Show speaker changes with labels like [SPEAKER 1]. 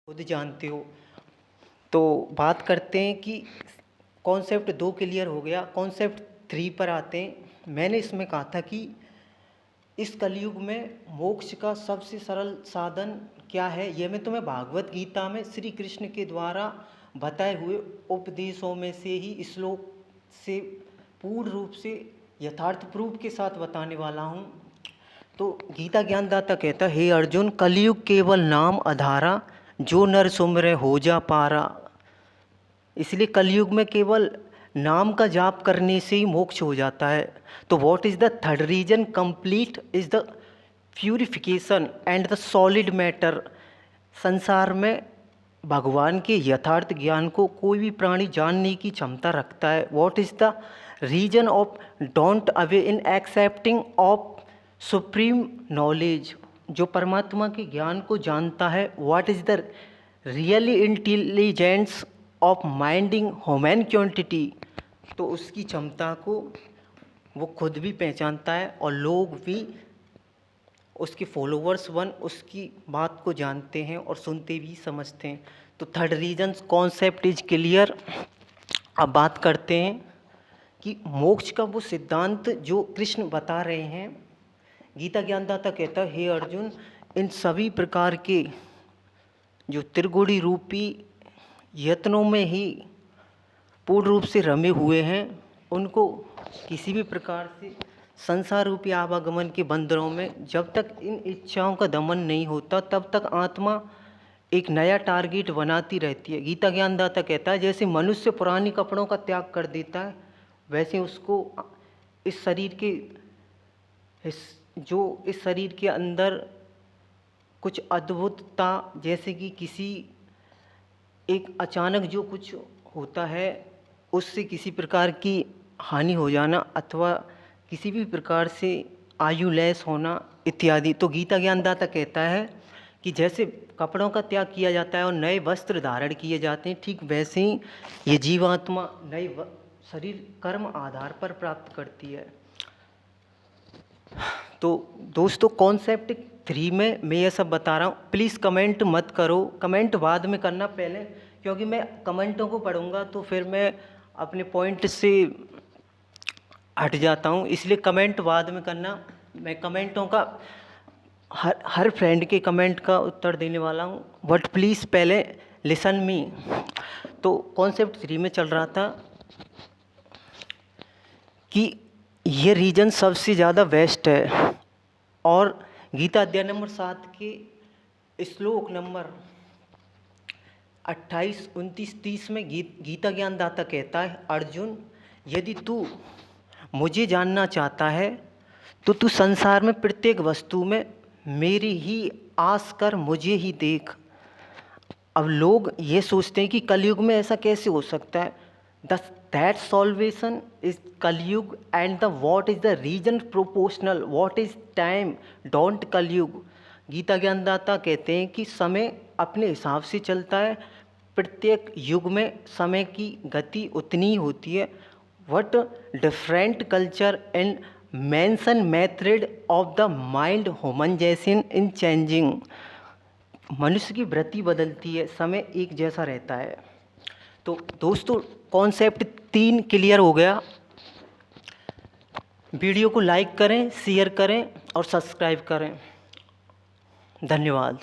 [SPEAKER 1] खुद जानते हो। तो बात करते हैं कि कॉन्सेप्ट 2 क्लियर हो गया, कॉन्सेप्ट 3 पर आते हैं। मैंने इसमें कहा था कि इस कलयुग में मोक्ष का सबसे सरल साधन क्या है, यह मैं तुम्हें भागवत गीता में श्री कृष्ण के द्वारा बताए हुए उपदेशों में से ही श्लोक से पूर्ण रूप से यथार्थ प्रूफ के साथ बताने वाला हूँ। तो गीता ज्ञानदाता कहता है, हे अर्जुन, कलयुग केवल नाम आधारा, जो नर सुमरे हो जा पारा। इसलिए कलयुग में केवल नाम का जाप करने से ही मोक्ष हो जाता है। तो what is the third reason? Complete is the purification and the solid matter. संसार में भगवान के यथार्थ ज्ञान को कोई भी प्राणी जानने की क्षमता रखता है। What is the reason of don't away in accepting of supreme knowledge? जो परमात्मा के ज्ञान को जानता है। What is the really intelligence of minding human quantity? तो उसकी क्षमता को वो खुद भी पहचानता है और लोग भी, उसके फॉलोअर्स उसकी बात को जानते हैं और सुनते भी समझते हैं। तो third reason concept is clear. अब बात करते हैं कि मोक्ष का वो सिद्धांत जो कृष्ण बता रहे हैं। गीता ज्ञानदाता कहता है, हे अर्जुन, इन सभी प्रकार के जो त्रिगुणी रूपी यत्नों में ही पूर्ण रूप से रमे हुए हैं, उनको किसी भी प्रकार से संसार रूपी आवागमन के बंधनों में जब तक इन इच्छाओं का दमन नहीं होता, तब तक आत्मा एक नया टारगेट बनाती रहती है। गीता ज्ञानदाता कहता है, जैसे मनुष्य पुराने कपड़ों का त्याग कर देता है, वैसे उसको इस शरीर के इस शरीर के अंदर कुछ अद्भुतता, जैसे कि किसी एक अचानक जो कुछ होता है उससे किसी प्रकार की हानि हो जाना अथवा किसी भी प्रकार से आयु लेस होना इत्यादि। तो गीता ज्ञानदाता कहता है कि जैसे कपड़ों का त्याग किया जाता है और नए वस्त्र धारण किए जाते हैं, ठीक वैसे ही ये जीवात्मा नए शरीर कर्म आधार पर प्राप्त करती है। तो दोस्तों, कॉन्सेप्ट 3 में मैं ये सब बता रहा हूँ। प्लीज़ कमेंट मत करो, कमेंट बाद में करना पहले, क्योंकि मैं कमेंटों को पढ़ूंगा तो फिर मैं अपने पॉइंट से हट जाता हूँ, इसलिए कमेंट बाद में करना। मैं कमेंटों का हर फ्रेंड के कमेंट का उत्तर देने वाला हूँ, बट प्लीज़ पहले लिसन मी। तो कॉन्सेप्ट 3 में चल रहा था कि ये रीजन सबसे ज़्यादा बेस्ट है, और गीता अध्याय नंबर 7 के श्लोक नंबर 28, 29, 30 में गीता ज्ञानदाता कहता है, अर्जुन, यदि तू मुझे जानना चाहता है तो तू संसार में प्रत्येक वस्तु में मेरी ही आस कर, मुझे ही देख। अब लोग ये सोचते हैं कि कलयुग में ऐसा कैसे हो सकता है। That salvation is Kalyug, and the what is the region proportional, what is time, don't Kalyug। Gita ज्ञानदाता कहते हैं कि समय अपने हिसाब से चलता है, प्रत्येक युग में समय की गति उतनी ही होती है। What different culture and mention method of the mind homogeneous in changing। मनुष्य की वृत्ति बदलती है, समय एक जैसा रहता है। तो दोस्तों, कॉन्सेप्ट 3 क्लियर हो गया। वीडियो को लाइक करें, शेयर करें और सब्सक्राइब करें। धन्यवाद।